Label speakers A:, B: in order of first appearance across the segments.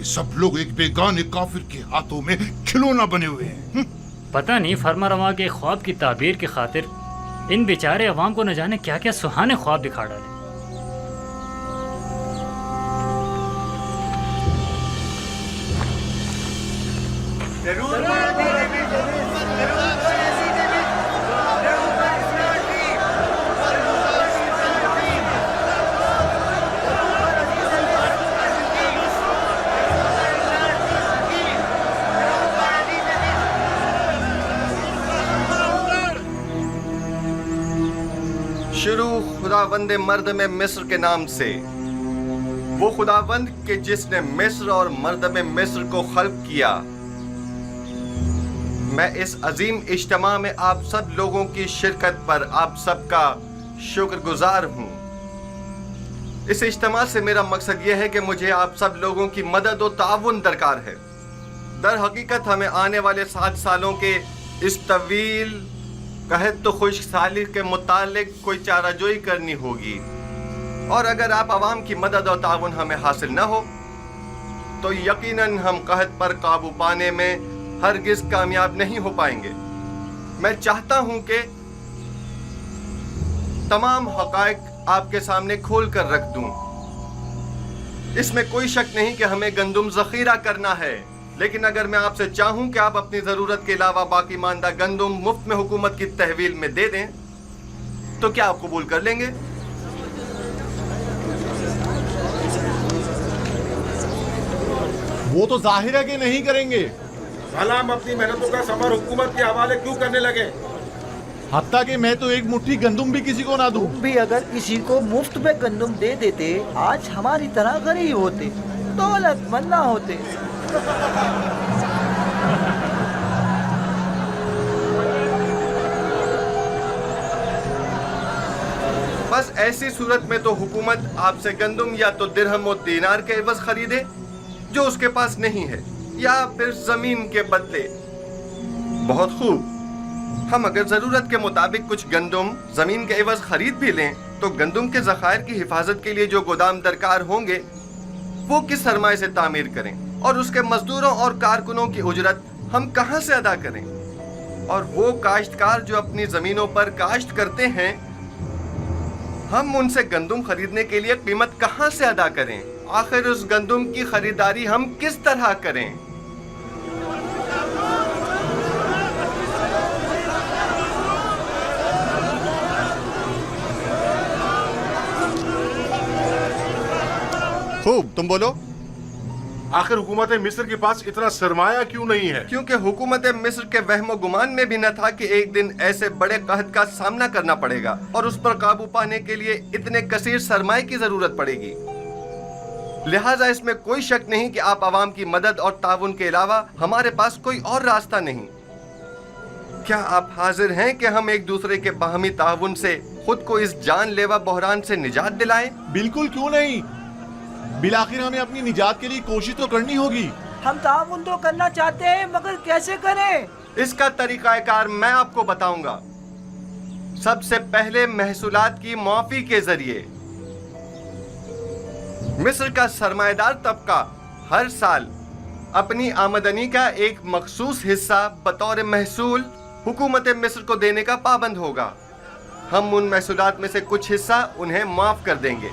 A: ये सब लोग एक बेगाने काफिर के हाथों में खिलौना बने हुए हैं।
B: पता नहीं फरमा रवा के ख्वाब की ताबीर की खातिर इन बेचारे अवाम को न जाने क्या क्या सुहाने ख्वाब दिखा डाले।
C: शुरू खुदावंद मर्द में मिस्र के नाम से, वो खुदावंद के जिसने मिस्र और मर्द में मिस्र को खल्क किया। मैं इस अजीम इज्तिमा में आप सब लोगों की शिरकत पर आप सबका शुक्रगुजार हूँ। इस इज्तिमा से मेरा मकसद ये है कि मुझे आप सब लोगों की मदद और ताउन दरकार है। दर हकीकत हमें आने वाले 7 सालों के इस तवील कहत तो खुश्क साली के मुतालिक कोई चाराजोई करनी होगी, और अगर आप अवाम की मदद और ताउन हमें हासिल न हो तो यकीनन हम कहत पर काबू पाने में हरगिज कामयाब नहीं हो पाएंगे। मैं चाहता हूं कि तमाम हकायक आपके सामने खोल कर रख दूं। इसमें कोई शक नहीं कि हमें गंदुम जखीरा करना है, लेकिन अगर मैं आपसे चाहूं कि आप अपनी जरूरत के अलावा बाकी मानदा गंदुम मुफ्त में हुकूमत की तहवील में दे दें तो क्या आप कबूल कर लेंगे?
D: वो तो जाहिर है कि नहीं करेंगे।
E: साला हम अपनी मेहनतों का समर हुकूमत के हवाले क्यों करने लगे?
D: हत्ता कि मैं तो एक मुट्ठी गंदुम भी किसी को ना दूं।
F: तुम भी अगर किसी को मुफ्त में गंदुम दे देते, आज हमारी तरह गरीब होते, दौलतमंद ना होते।
C: बस ऐसी सूरत में तो हुकूमत आपसे गंदुम या तो दिरहम और दीनार के एवज खरीदे जो उसके पास नहीं है, या फिर जमीन के बदले। बहुत खूब, हम अगर जरूरत के मुताबिक कुछ गंदुम जमीन के एवज खरीद भी लें तो गंदुम के जखायर की हिफाजत के लिए जो गोदाम दरकार होंगे वो किस सरमाए से तामीर करें, और उसके मजदूरों और कारकुनों की उजरत हम कहां से अदा करें, और वो काश्तकार जो अपनी जमीनों पर काश्त करते हैं हम उनसे गंदुम खरीदने के लिए कीमत कहां से अदा करें। आखिर उस गंदुम की खरीदारी हम किस तरह करें? खूब, तुम बोलो।
E: आखिर हुकूमत मिस्र के पास इतना सरमाया क्यों नहीं है?
C: क्योंकि हुकूमत मिस्र के वहमो गुमान में भी न था कि एक दिन ऐसे बड़े कहत का सामना करना पड़ेगा और उस पर काबू पाने के लिए इतने कसीर सरमाए की जरूरत पड़ेगी। लिहाजा इसमें कोई शक नहीं कि आप आवाम की मदद और ताउन के अलावा हमारे पास कोई और रास्ता नहीं। क्या आप हाजिर हैं कि हम एक दूसरे के बाहमी ताउन से खुद को इस जानलेवा बहरान से निजात दिलाएं?
D: बिल्कुल, क्यों नहीं। बिलाखिर हमें अपनी निजात के लिए कोशिश तो करनी होगी।
F: हम ताउन तो करना चाहते हैं, मगर कैसे करें?
C: इसका तरीकाकार मैं आपको बताऊंगा। सबसे पहले महसूलात की मुआफी के जरिए मिस्र का सरमाएदार तबका हर साल अपनी आमदनी का एक मखसूस हिस्सा बतौर महसूल हुकूमत मिस्र को देने का पाबंद होगा। हम उन महसूलात में से कुछ हिस्सा उन्हें माफ कर देंगे।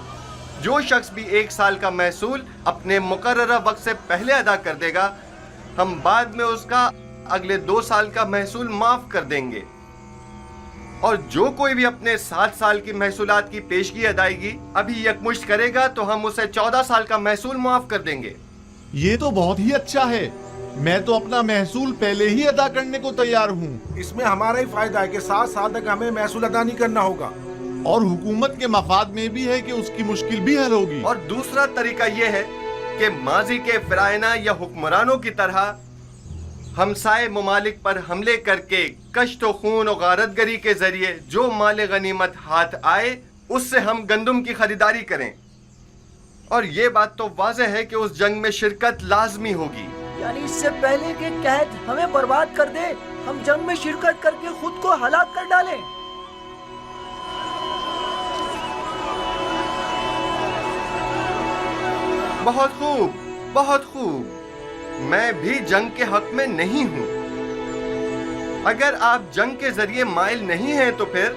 C: जो शख्स भी 1 साल का महसूल अपने मुकर्ररा वक्त से पहले अदा कर देगा, हम बाद में उसका अगले 2 साल का महसूल माफ कर देंगे। और जो कोई भी अपने 7 साल की महसूलात की पेशगी अदायगी अभी यकमुश्त करेगा तो हम उसे 14 साल का महसूल माफ कर देंगे।
D: ये तो बहुत ही अच्छा है। मैं तो अपना महसूल पहले ही अदा करने को तैयार हूँ।
E: इसमें हमारा ही फायदा है कि 7 साल तक हमें महसूल अदा नहीं करना होगा,
D: और हुकूमत के मफाद में भी है कि उसकी मुश्किल भी हल होगी।
C: और दूसरा तरीका यह है कि माजी के फिरायना या हुक्मरानों की तरह हमसाए ममालिक पर हमले करके कश्त व खून और गारतगरी के जरिए जो माल गनीमत हाथ आए उससे हम गंदुम की खरीदारी करें। और ये बात तो वाज़ेह है कि उस जंग में शिरकत लाजमी होगी।
F: यानी इससे पहले कि कहत हमें बर्बाद कर दे, हम जंग में शिरकत करके खुद को हलाक कर डालें।
C: बहुत खूब, بہت خوب، میں بھی جنگ کے حق میں نہیں ہوں۔ اگر آپ جنگ کے ذریعے مائل نہیں ہیں تو پھر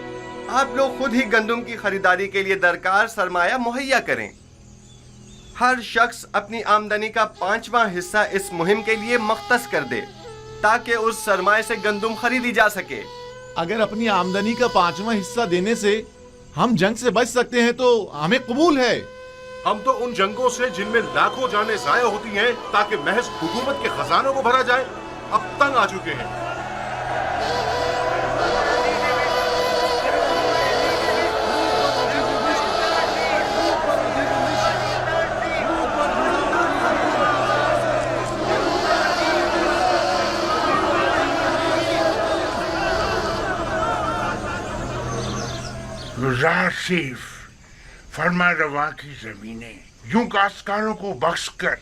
C: آپ لوگ خود ہی گندم کی خریداری کے لیے درکار سرمایہ مہیا کریں۔ ہر شخص اپنی آمدنی کا 5واں حصہ اس مہم کے لیے مختص کر دے تاکہ اس سرمایہ سے گندم خریدی جا سکے۔
D: اگر اپنی آمدنی کا 5واں حصہ دینے سے ہم جنگ سے بچ سکتے ہیں تو ہمیں قبول ہے۔
E: ہم تو ان جنگوں سے جن میں لاکھوں جانیں ضائع ہوتی ہیں تاکہ محض حکومت کے خزانوں کو بھرا جائے، اب تنگ آ چکے ہیں۔
A: گزار صرف فرما روا کی زمینیں یوں کاشتکاروں کو بخش کر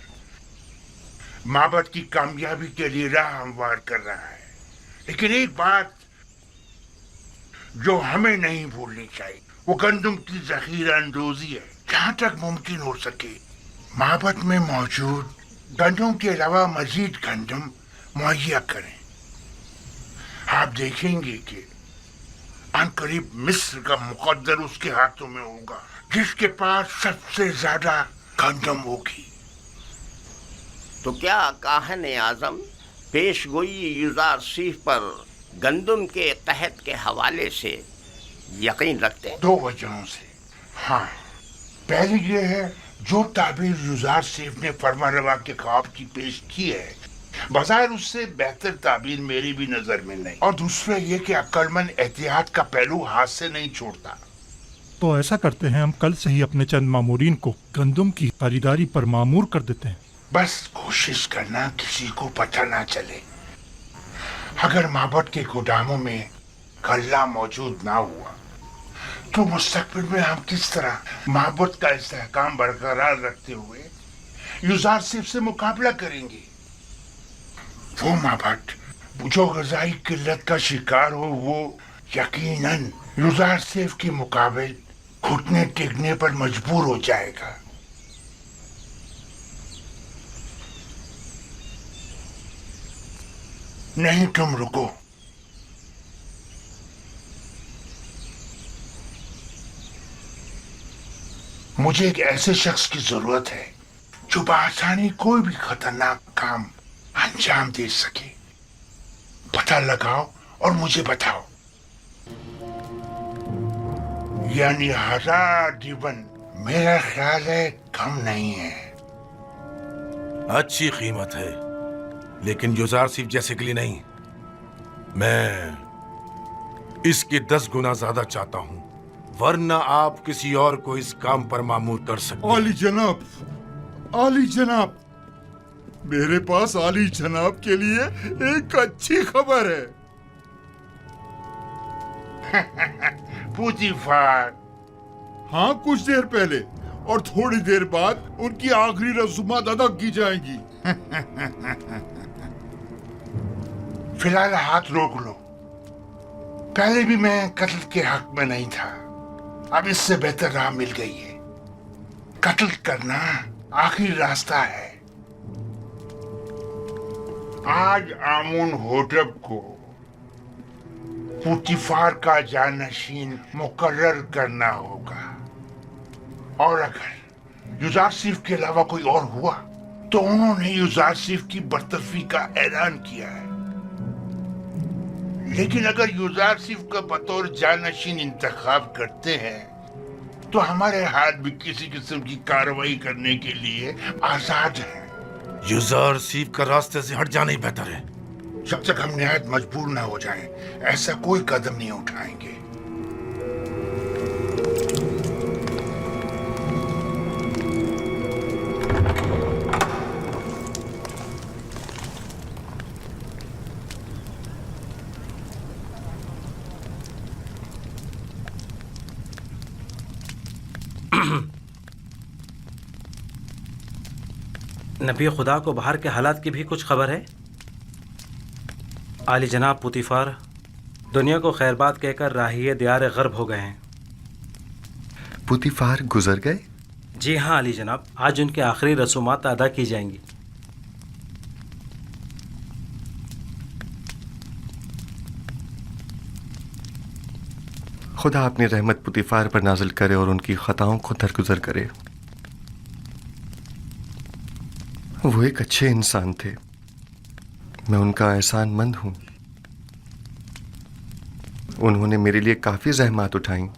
A: معبد کی کامیابی کے لیے راہ ہموار کر رہا ہے، لیکن ایک بات جو ہمیں نہیں بھولنی چاہیے وہ گندم کی ذخیرہ اندوزی ہے۔ جہاں تک ممکن ہو سکے معبد میں موجود گندم کے علاوہ مزید گندم مہیا کریں۔ آپ دیکھیں گے کہ ان قریب مصر کا مقدر اس کے ہاتھوں میں ہوگا، جس کے پاس سب سے زیادہ گندم ہوگی۔
G: تو کیا کاہن اعظم پیش گوئی یوزارسیف پر گندم کے قحط کے حوالے سے یقین رکھتے ہیں؟
A: 2 وجہوں سے۔ ہاں، پہلی یہ ہے جو تعبیر یوزارسیف نے فرما روا کے خواب کی پیش کی ہے، بظاہر اس سے بہتر تعبیر میری بھی نظر میں نہیں، اور دوسرا یہ کہ عقل مند احتیاط کا پہلو ہاتھ سے نہیں چھوڑتا۔
H: تو ایسا کرتے ہیں، ہم کل سے ہی اپنے چند مامورین کو گندم کی خریداری پر مامور کر دیتے ہیں۔
A: بس کوشش کرنا کسی کو پتہ نہ چلے۔ اگر معبد کے گوداموں میں غلہ موجود نہ ہوا تو مستقبل میں ہم کس طرح معبد کا استحکام برقرار رکھتے ہوئے یوزارسیف سے مقابلہ کریں گے؟ وہ معبد جو غذائی قلت کا شکار ہو وہ یقیناً یوزارسیف کے مقابل گھٹنے ٹیکنے پر مجبور ہو جائے گا۔ نہیں، تم رکو۔ مجھے ایک ایسے شخص کی ضرورت ہے جو بآسانی کوئی بھی خطرناک کام انجام دے سکے۔ پتہ لگاؤ اور مجھے بتاؤ۔ یعنی 1000 دیون میرا خیال ہے کم نہیں ہے۔
I: اچھی قیمت ہے، لیکن یوزارسیف جیسے کے لیے نہیں۔ میں اس کے 10 گنا زیادہ چاہتا ہوں، ورنہ آپ کسی اور کو اس کام پر مامور کر سکتے ہیں۔
A: عالی جناب، عالی جناب، میرے پاس عالی جناب کے لیے ایک اچھی خبر ہے۔ پوتیفار، ہاں، کچھ دیر پہلے اور تھوڑی دیر بعد ان کی آخری رسومات ادا کی جائیں گی۔ فی الحال ہاتھ روک لو۔ پہلے بھی میں قتل کے حق میں نہیں تھا، اب اس سے بہتر راہ مل گئی ہے۔ قتل کرنا آخری راستہ ہے۔ آج آمون ہوٹب کو پوتیفار کا جانشین مقرر کرنا ہوگا، اور اگر یوزارسیف کے علاوہ کوئی اور ہوا تو انہوں نے یوزارسیف کی برطرفی کا اعلان کیا ہے۔ لیکن اگر یوزارسیف کا بطور جانشین انتخاب کرتے ہیں تو ہمارے ہاتھ بھی کسی قسم کی کارروائی کرنے کے لیے آزاد ہیں۔
I: یوزارسیف کا راستے سے ہٹ جانا ہی بہتر ہے۔
A: جب تک ہم نہایت مجبور نہ ہو جائیں ایسا کوئی قدم نہیں اٹھائیں گے۔
J: نبی خدا کو باہر کے حالات کی بھی کچھ خبر ہے؟ عالی جناب پوتیفار دنیا کو خیر بات کہہ کر راہی دیار غرب ہو گئے ہیں۔
C: پوتیفار گزر گئے؟
J: جی ہاں علی جناب، آج ان کے آخری رسومات ادا کی جائیں گی۔
C: خدا اپنی رحمت پوتیفار پر نازل کرے اور ان کی خطاؤں کو درگزر کرے۔ وہ ایک اچھے انسان تھے، میں ان کا احسان مند ہوں۔ انہوں نے میرے لیے کافی زحمات اٹھائیں۔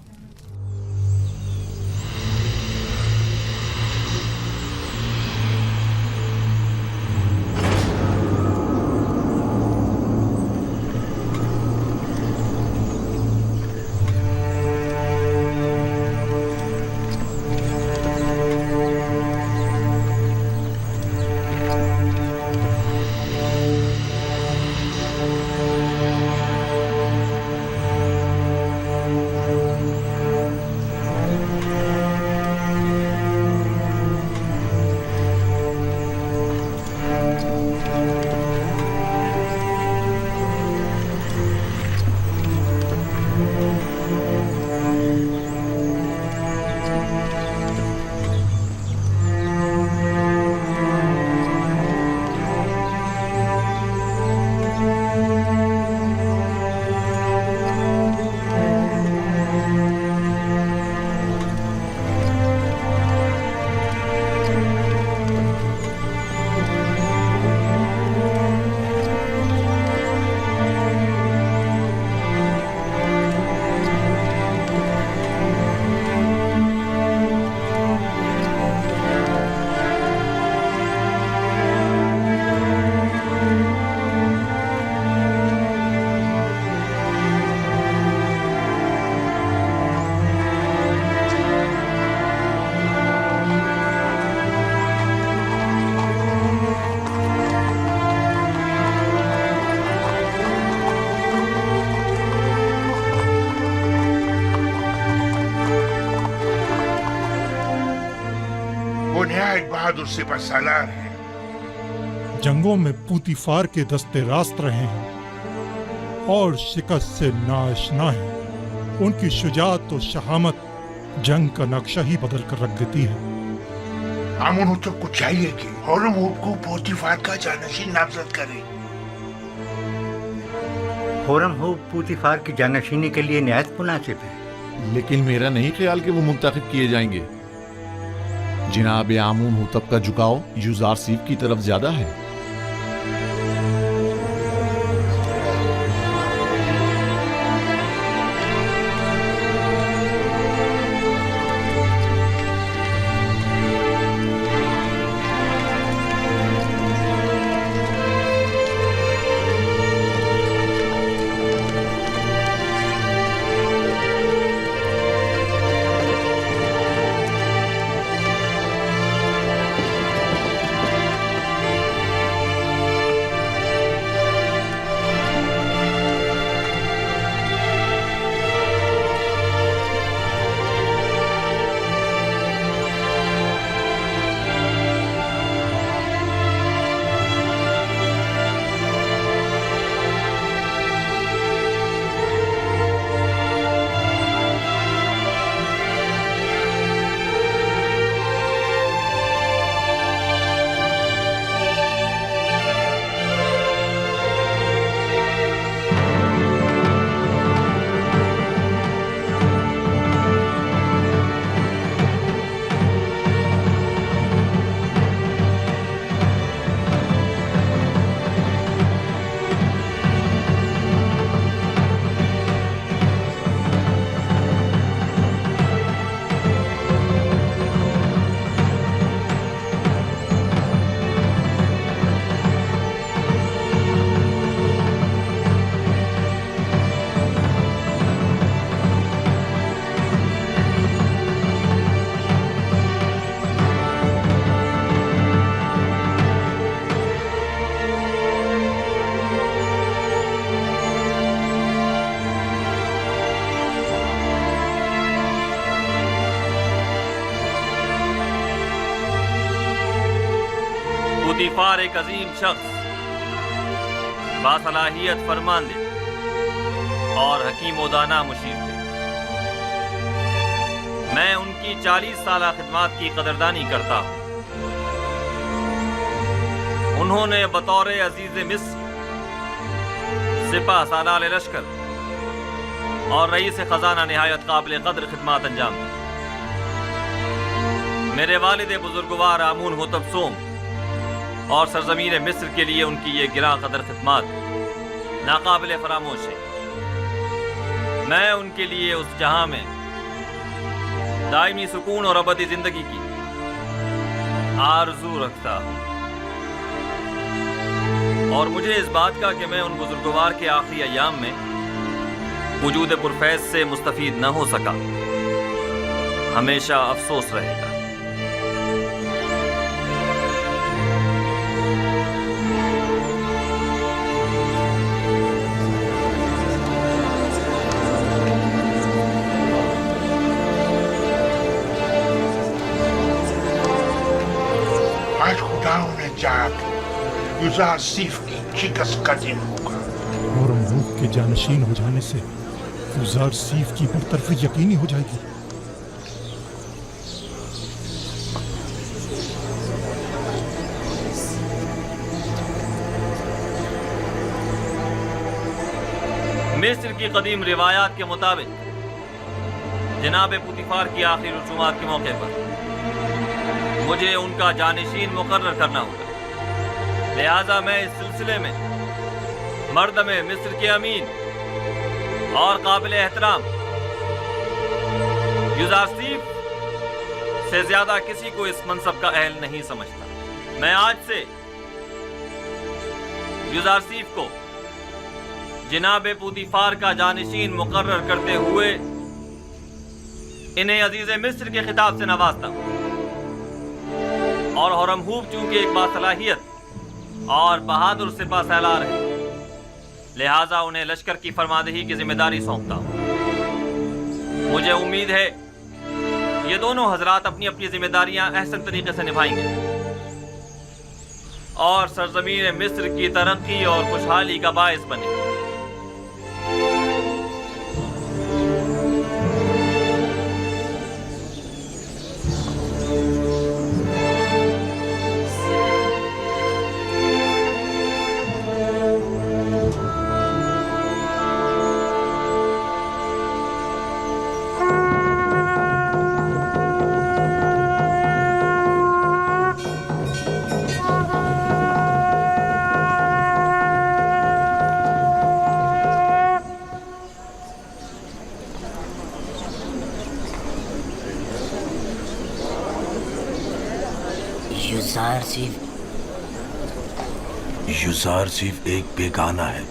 A: وہ نہایت بہادر سپہ سالار ہیں۔
H: جنگوں میں پوتیفار کے دستے راست رہے ہیں اور شکست سے ناآشنا ہیں۔ ان کی شجاعت و شہامت جنگ کا نقشہ ہی بدل کر رکھ دیتی ہے۔
A: آمونوتب کو چاہیے کہ ہورمزب کو پوتیفار کا جانشین نامزد کرے۔
K: ہورمزب پوتیفار کی جانشینی کے لیے نہایت مناسب ہے،
D: لیکن میرا نہیں خیال کہ وہ منتخب کیے جائیں گے۔ جناب آمونہوتب کا جھکاؤ یوزارسیف کی طرف زیادہ ہے۔
L: پوتیفار ایک عظیم شخص، باصلاحیت فرماندے اور حکیم و دانا مشیر تھے۔ میں ان کی 40 سالہ خدمات کی قدردانی کرتا ہوں۔ انہوں نے بطور عزیز مصر، سپہ سالار لشکر اور رئیس خزانہ نہایت قابل قدر خدمات انجام دی۔ میرے والد بزرگوار آمون ہوتب سوم اور سرزمین مصر کے لیے ان کی یہ گراں قدر خدمات ناقابل فراموش ہے۔ میں ان کے لیے اس جہاں میں دائمی سکون اور ابدی زندگی کی آرزو رکھتا ہوں، اور مجھے اس بات کا کہ میں ان بزرگوار کے آخری ایام میں وجود پرفیض سے مستفید نہ ہو سکا ہمیشہ افسوس رہے گا۔
A: آج خدا انہیں چاہا کہ یوزار سیف کی شکست کا دن ہوگا،
H: اور ملک کے جانشین ہو جانے سے یوزار سیف کی برطرفی یقینی ہو جائے گی۔
L: مصر کی قدیم روایات کے مطابق جناب پوتیفار کی آخری رسومات کے موقع پر مجھے ان کا جانشین مقرر کرنا ہوگا، لہذا میں اس سلسلے میں مردم مصر کے امین اور قابل احترام یوزارسیف سے زیادہ کسی کو اس منصب کا اہل نہیں سمجھتا۔ میں آج سے یوزارسیف کو جناب پوتیفار کا جانشین مقرر کرتے ہوئے انہیں عزیز مصر کے خطاب سے نوازتا ہوں، اور ہورمہوب چونکہ ایک باصلاحیت اور بہادر سپہ سالار ہے، لہٰذا انہیں لشکر کی فرماندہی کی ذمہ داری سونپتا ہوں۔ مجھے امید ہے یہ دونوں حضرات اپنی اپنی ذمہ داریاں احسن طریقے سے نبھائیں گے اور سرزمین مصر کی ترقی اور خوشحالی کا باعث بنے گے۔
I: یوزارسیف ایک بیگانہ ہے،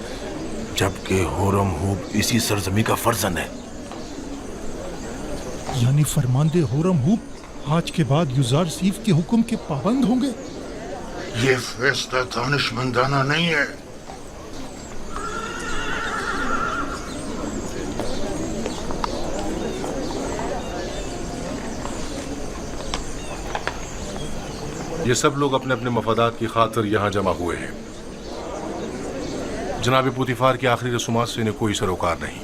I: جبکہ ہورمہوب اسی سرزمین کا فرزند ہے۔
H: یعنی فرماندے ہورمہوب آج کے بعد یوزار سیف کے حکم کے پابند ہوں گے؟
A: یہ فیصلہ دانشمندانہ نہیں ہے۔
E: یہ سب لوگ اپنے اپنے مفادات کی خاطر یہاں جمع ہوئے ہیں۔ جناب پوتیفار کی آخری رسومات سے انہیں کوئی سروکار نہیں۔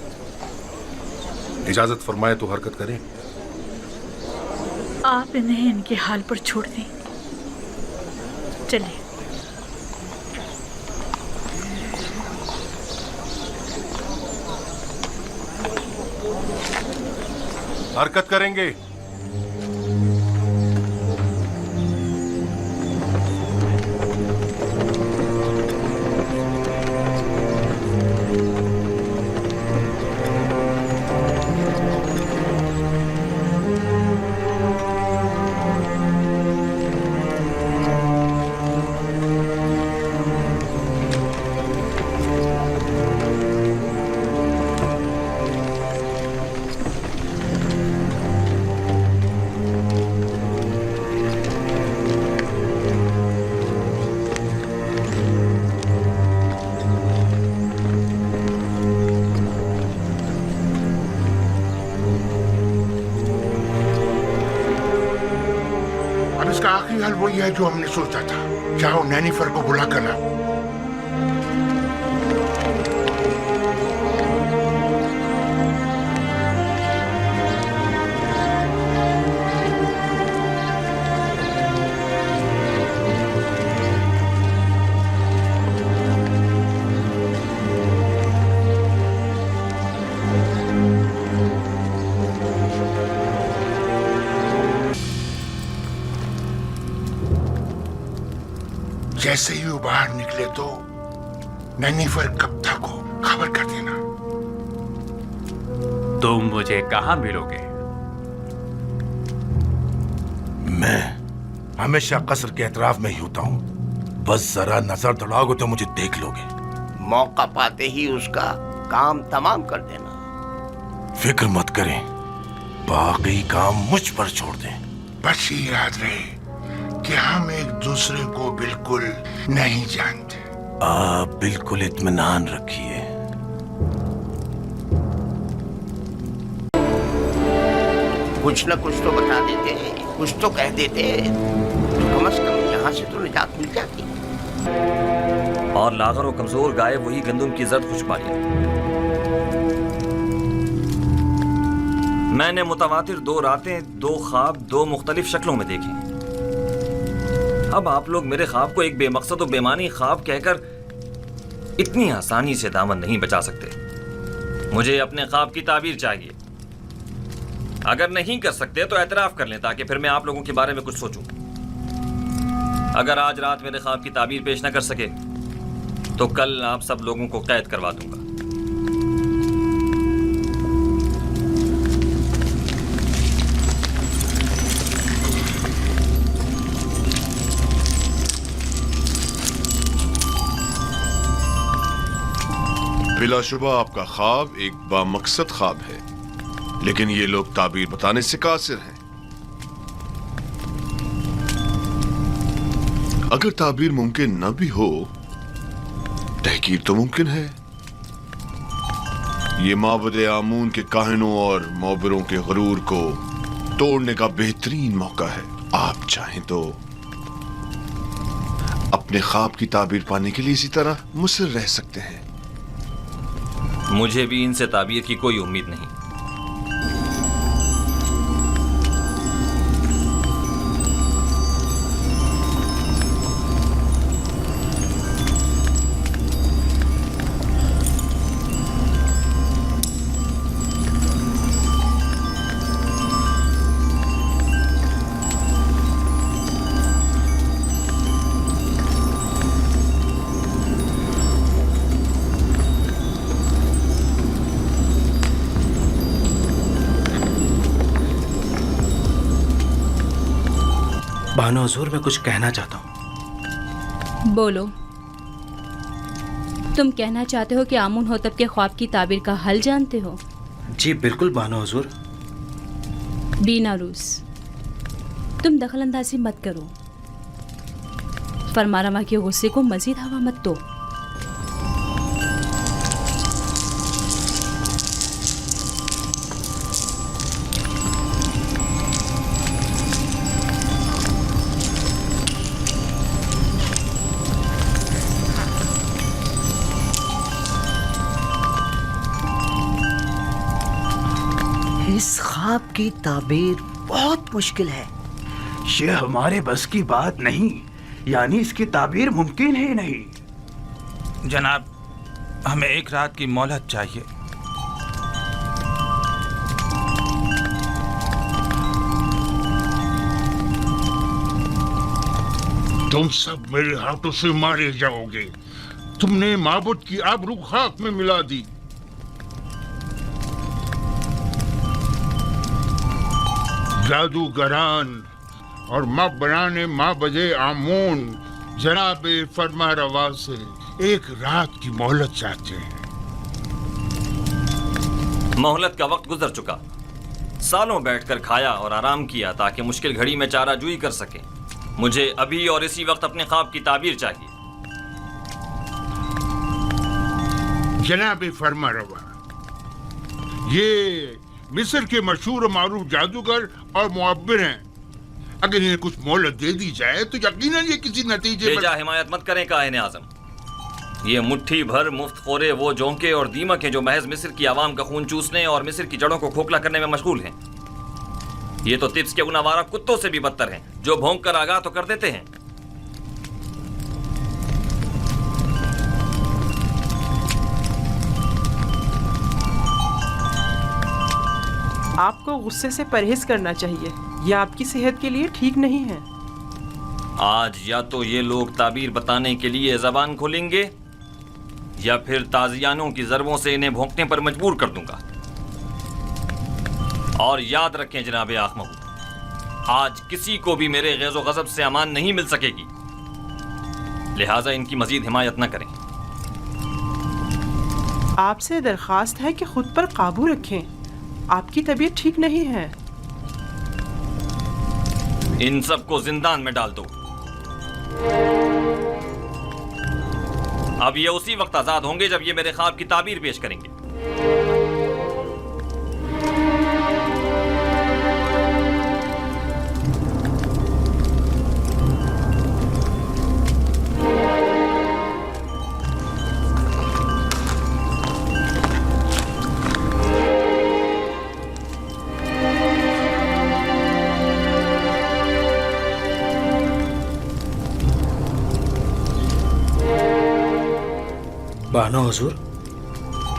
E: اجازت فرمائے تو حرکت کریں۔
M: آپ انہیں ان کے حال پر چھوڑ دیں، چلیں۔
E: حرکت کریں گے۔
A: اس کا آخری حل وہی ہے جو ہم نے سوچا تھا۔ چاہو نینیفر کو بلا کر لاؤ۔ जैसे ही वो बाहर निकले तो नैनीफर कप्ता को खबर कर देना।
N: तुम मुझे कहाँ मिलोगे?
I: मैं हमेशा कसर के एतराफ में ही होता हूँ, बस जरा नजर दौड़ाओगे तो मुझे देख लोगे।
G: मौका पाते ही उसका काम तमाम कर देना।
I: फिक्र मत करें, बाकी काम मुझ पर छोड़ दें।
A: बस ये याद रहे कि हम एक दूसरे को बिल्कुल नहीं जानते।
I: आप बिल्कुल इत्मीनान रखिए।
G: कुछ न कुछ तो बता देते, कुछ तो कह देते, तो कम से कम यहाँ से तो निजात मिल जाती।
L: और लागर और कमजोर गाय वही गंदम की जर्द खुशबारी। मैंने मुतवातिर 2 रातें 2 ख्वाब 2 मुख्तलिफ शक्लों में देखे। अब आप लोग मेरे ख्वाब को एक बेमकसद और बेमानी ख्वाब कहकर इतनी आसानी से दामन नहीं बचा सकते। मुझे अपने ख्वाब की ताबीर चाहिए। अगर नहीं कर सकते तो एतराफ कर लें, ताकि फिर मैं आप लोगों के बारे में कुछ सोचूं। अगर आज रात मेरे ख्वाब की ताबीर पेश न कर सके तो कल आप सब लोगों को कैद करवा दूंगा।
O: बिलाशुबा आपका ख्वाब एक बामकसद ख्वाब है, लेकिन ये लोग ताबीर बताने से कासिर हैं। अगर ताबीर मुमकिन न भी हो, तहकीर तो मुमकिन है। ये माबद आमून के काहिनों और मोबरों के गुरूर को तोड़ने का बेहतरीन मौका है। आप चाहें तो अपने ख्वाब की ताबीर पाने के लिए इसी तरह मुसर रह सकते हैं।
L: मुझे भी इनसे ताबीर की कोई उम्मीद नहीं।
J: बानो हुजूर, मैं कुछ कहना चाहता हूँ।
M: बोलो। तुम कहना चाहते हो कि आमून होतब के ख्वाब की ताबीर का हल जानते हो?
J: जी बिल्कुल बानो हुजूर।
M: बीनारूस, तुम दखल अंदाजी मत करो। फरमारवा के गुस्से को मजीद हवा मत दो।
F: इस ख्वाब की ताबीर बहुत मुश्किल है।
N: ये हमारे बस की बात नहीं, यानी इसकी ताबीर मुमकिन ही नहीं।
P: जनाब, हमें 1 रात की मोहलत चाहिए।
A: तुम सब मेरे हाथों से मारे जाओगे। तुमने माबूद की आबरू खाक में मिला दी। जादूगरान और माँ बनाने माँ बजे आमून जनाब फरमा रवा से 1 रात की मोहलत चाहते हैं।
L: मोहलत का वक्त गुजर चुका। सालों बैठकर खाया और आराम किया ताकि मुश्किल घड़ी में चाराजूई कर सके। मुझे अभी और इसी वक्त अपने ख्वाब की ताबीर चाहिए।
A: जनाब फरमा रवा, ये मिस्र के मशहूर और मारूफ जादूगर और मुअब्बिर हैं। अगर इन्हें कुछ मोहलत दे दी जाए तो यकीनन ये किसी नतीजे
L: बेजा हिमायत मत करें काहिने आज़म। ये मुट्ठी भर मुफ्त खोरे वो जोंके और दीमक हैं जो महज मिस्र की आवाम का खून चूसने और मिस्र की जड़ों को खोखला करने में मशगूल हैं। ये तो तिब्स के उन आवारा कुत्तों से भी बदतर हैं जो भौंक कर आगाह तो कर देते हैं।
Q: आपको गुस्से से परहेज करना चाहिए, यह आपकी सेहत के लिए ठीक नहीं है।
L: آج یا تو یہ لوگ تعبیر بتانے کے لیے زبان کھولیں گے یا پھر تازیانوں کی ضربوں سے انہیں بھونکنے پر مجبور کر دوں گا. اور یاد رکھیں جناب آخ محبوب، آج کسی کو بھی میرے غیظ و غضب سے امان نہیں مل سکے گی، لہٰذا ان کی مزید حمایت نہ کریں.
Q: آپ سے درخواست ہے کہ خود پر قابو رکھیں، آپ کی طبیعت ٹھیک نہیں ہے.
L: ان سب کو زندان میں ڈال دو. اب یہ اسی وقت آزاد ہوں گے جب یہ میرے خواب کی تعبیر پیش کریں گے.
J: بانو حضور،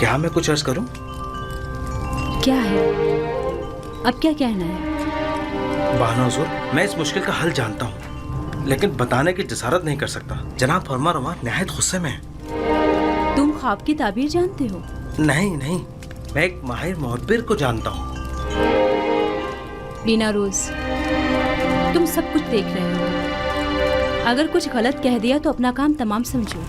J: کیا میں کچھ عرض کروں؟
M: کیا ہے؟ اب کیا کہنا ہے؟
J: بانو حضور، میں اس مشکل کا حل جانتا ہوں لیکن بتانے کی جسارت نہیں کر سکتا. جناب فرما رواں نہایت غصے میں ہیں.
M: تم خواب کی تعبیر جانتے ہو؟
J: نہیں، میں ایک ماہر معبر کو جانتا ہوں.
M: بینا روز، تم سب کچھ دیکھ رہے ہو. اگر کچھ غلط کہہ دیا تو اپنا کام تمام سمجھو.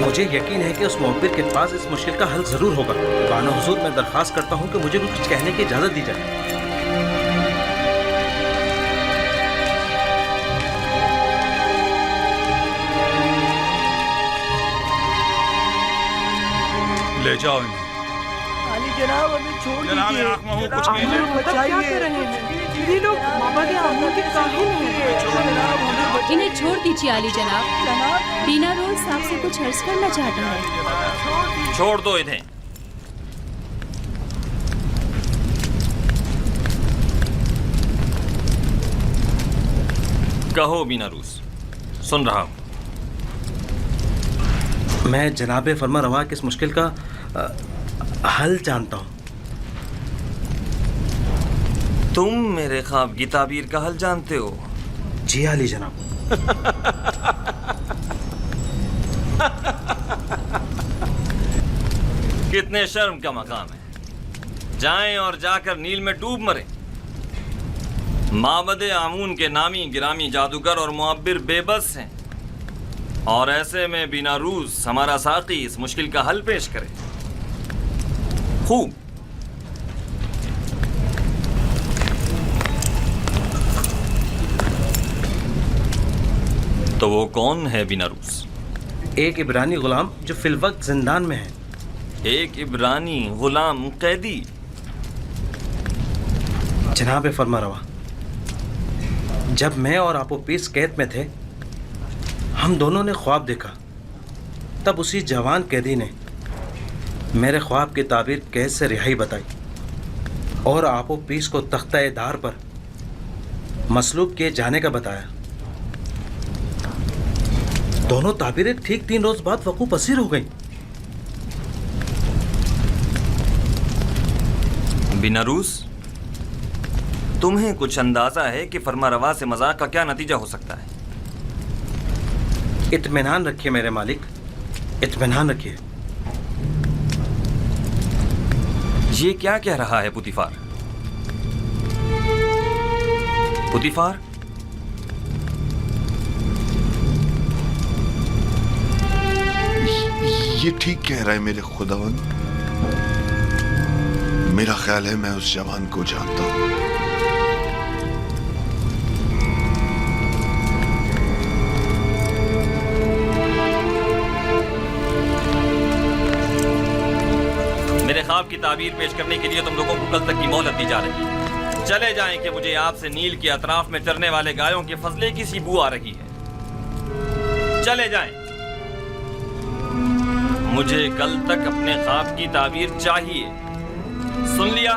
J: مجھے یقین ہے کہ اس معبر کے پاس اس مشکل کا حل ضرور ہوگا. بانو حضور، میں درخواست کرتا ہوں کہ مجھے کچھ کہنے کی اجازت دی جائے.
P: لے جاؤ انہیں.
F: علی جناب ہمیں چھوڑ
P: جناب
F: دیجیے.
P: آنکھ محو کچھ کہیے.
Q: کیا کر رہے ہیں یہ لوگ؟ مابد آمون کے کاہن ہیں.
M: انہیں چھوڑ دیجیے علی جناب. بینا روز آپ سے کچھ عرض کرنا چاہتا ہے.
L: چھوڑ دو انہیں. کہو بینا روز، سن رہا ہوں.
J: میں جناب فرما رواں کی اس مشکل کا حل جانتا ہوں.
L: تم میرے خواب کی تعبیر کا حل جانتے ہو؟
J: جی علی جناب.
L: کتنے شرم کا مقام ہے. جائیں اور جا کر نیل میں ڈوب مریں. معبد آمون کے نامی گرامی جادوگر اور معبر بے بس ہیں، اور ایسے میں بینا روز ہمارا ساقی اس مشکل کا حل پیش کرے. خوب. تو وہ کون ہے بینا روز؟
J: ایک عبرانی غلام جو فی الوقت زندان میں ہے.
L: ایک عبرانی غلام قیدی؟
J: جناب فرما رواں، جب میں اور آپ پیس قید میں تھے ہم دونوں نے خواب دیکھا. تب اسی جوان قیدی نے میرے خواب کی تعبیر قید سے رہائی بتائی اور آپ پیس کو تختہ دار پر مصلوب کیے جانے کا بتایا. دونوں تعبیریں ٹھیک 3 روز بعد وقوع پذیر ہو گئیں.
L: بینا روز، تمہیں کچھ اندازہ ہے کہ فرما روا سے مذاق کا کیا نتیجہ ہو سکتا ہے؟
J: اطمینان رکھیے میرے مالک، اطمینان رکھیے.
L: یہ کیا کہہ رہا ہے پوتیفار؟ پوتیفار،
O: یہ ٹھیک کہہ رہا ہے میرے خداوند. میرا خیال ہے میں اس جوان کو جانتا ہوں.
L: میرے خواب کی تعبیر پیش کرنے کے لیے تم لوگوں کو کل تک کی مہلت دی جا رہی ہے. چلے جائیں کہ مجھے آپ سے نیل کے اطراف میں چرنے والے گایوں کے فضلے کی سی بو آ رہی ہے. چلے جائیں. مجھے کل تک اپنے خواب کی تعبیر چاہیے. سن لیا؟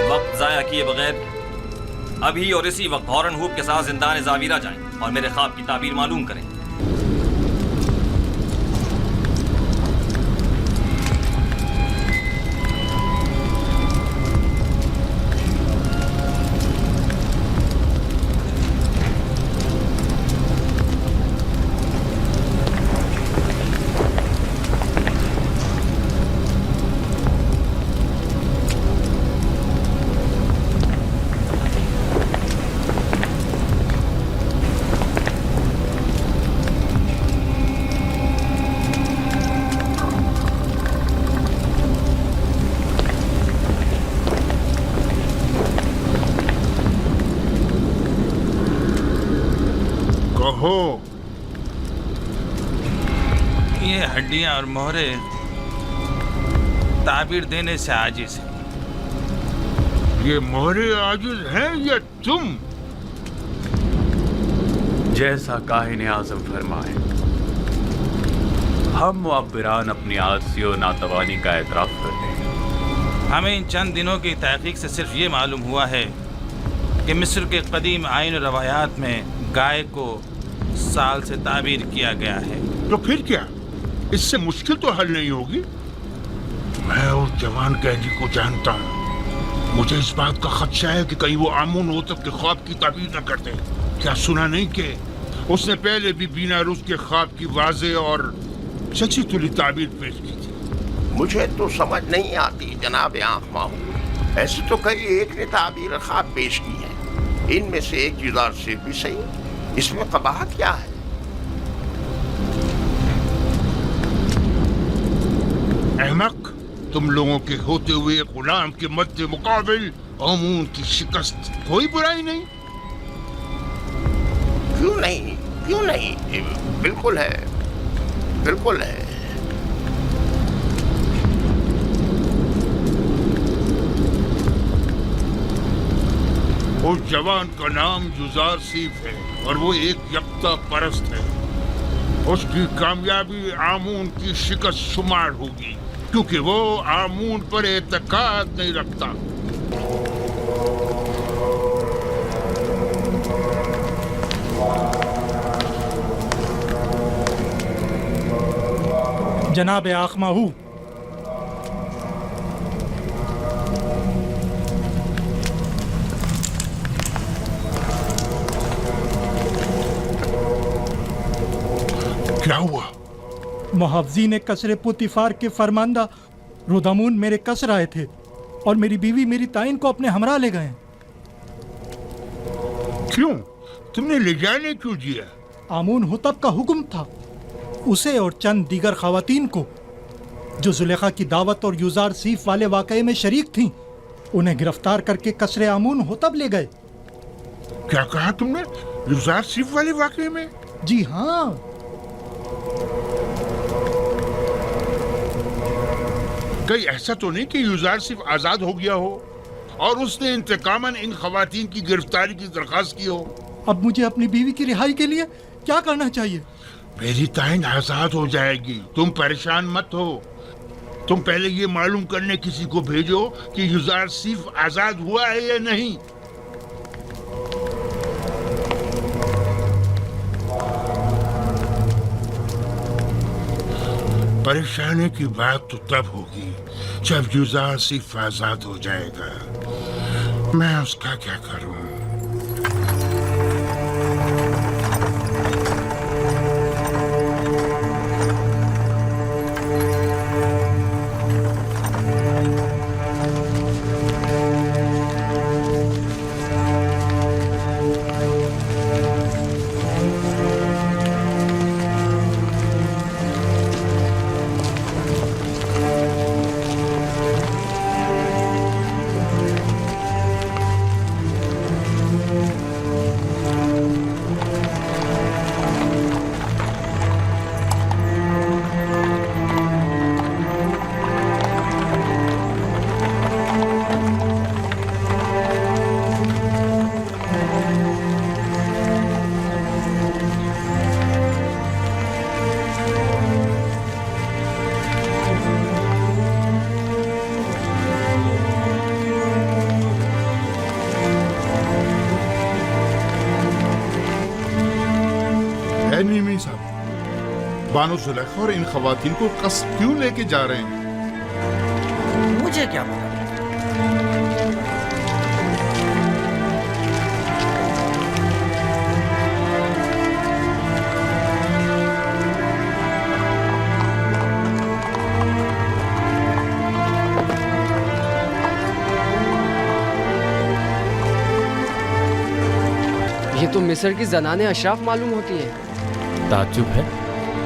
L: وقت ضائع کیے کیے بغیر ابھی اور اسی وقت ہارن ہوپ کے ساتھ زندان زاویرہ جائیں اور میرے خواب کی تعبیر معلوم کریں۔
P: یہ ہڈیاں اور مہرے تعبیر دینے سے عاجز ہیں۔
A: یہ مہرے عاجز ہیں یا تم؟
N: جیسا کاہن اعظم فرمائے، ہم معبران اپنی عاجزی و ناتوانی کا اعتراف کرتے ہیں۔
P: ہمیں ان چند دنوں کی تحقیق سے صرف یہ معلوم ہوا ہے کہ مصر کے قدیم آئین و روایات میں گائے کو سال سے تعبیر کیا گیا ہے۔
A: تو پھر کیا؟ اس سے مشکل تو حل نہیں ہوگی۔ میں اس جوان قیدی کو جانتا ہوں، مجھے اس بات کا خدشہ ہے کہ کہیں وہ آمون ہوتب کے خواب کی تعبیر نہ کرتے۔ کیا سنا نہیں کہ اس نے پہلے بھی بیناروس کے خواب کی واضح اور سچی تلی تعبیر پیش کی تھی؟
G: مجھے تو سمجھ نہیں آتی جناب آنکھ ماہو، ایسے تو کئی ایک نے تعبیر خواب پیش کی ہے، ان میں سے ایک یوزار سے بھی صحیح، اس میں قباحت کیا ہے؟
A: احمق، تم لوگوں کے ہوتے ہوئے غلام کے مد مقابل آمون کی شکست کوئی برائی نہیں؟
G: کیوں نہیں؟ کیوں نہیں؟ بالکل ہے، بالکل ہے۔
A: اس جوان کا نام یوزار سیف ہے اور وہ ایک یکتا پرست ہے۔ اس کی کامیابی آمون کی شکست شمار ہوگی کیونکہ وہ آمون پر اعتقاد نہیں رکھتا۔
H: جناب آخماہو،
A: کیا ہوا؟
H: محافظین قصر پوتیفار کے فرماندہ رودامون میرے قصر آئے تھے اور میری بیوی میری تعین کو اپنے ہمراہ لے گئے۔
A: کیوں؟ تم نے لے جانے کیوں دیا؟
H: آمون ہوتب کا حکم تھا۔ اسے اور چند دیگر خواتین کو جو زلیخا کی دعوت اور یوزار سیف والے واقعے میں شریک تھیں، انہیں گرفتار کر کے قصر آمون ہوتب لے گئے۔
A: کیا کہا تم نے؟ یوزار سیف والے واقعے میں؟
H: جی ہاں۔
A: کہیں ایسا تو نہیں کہ یوزار صرف آزاد ہو گیا ہو اور اس نے انتقاماً ان خواتین کی گرفتاری کی درخواست کی ہو؟
H: اب مجھے اپنی بیوی کی رہائی کے لیے کیا کرنا چاہیے؟
A: میری تعین آزاد ہو جائے گی، تم پریشان مت ہو۔ تم پہلے یہ معلوم کرنے کسی کو بھیجو کہ یوزار سیف آزاد ہوا ہے یا نہیں۔ پریشانی کی بات تو تب ہوگی جب یوزار سیف آزاد ہو جائے گا۔ میں اس کا کیا کروں؟
D: बानो जुलेखा और इन खवातीन को कस्ब क्यों लेके जा रहे हैं?
F: मुझे क्या पता।
R: ये तो मिस्र की जनाने अशराफ मालूम होती हैं।
S: ताज्जुब है,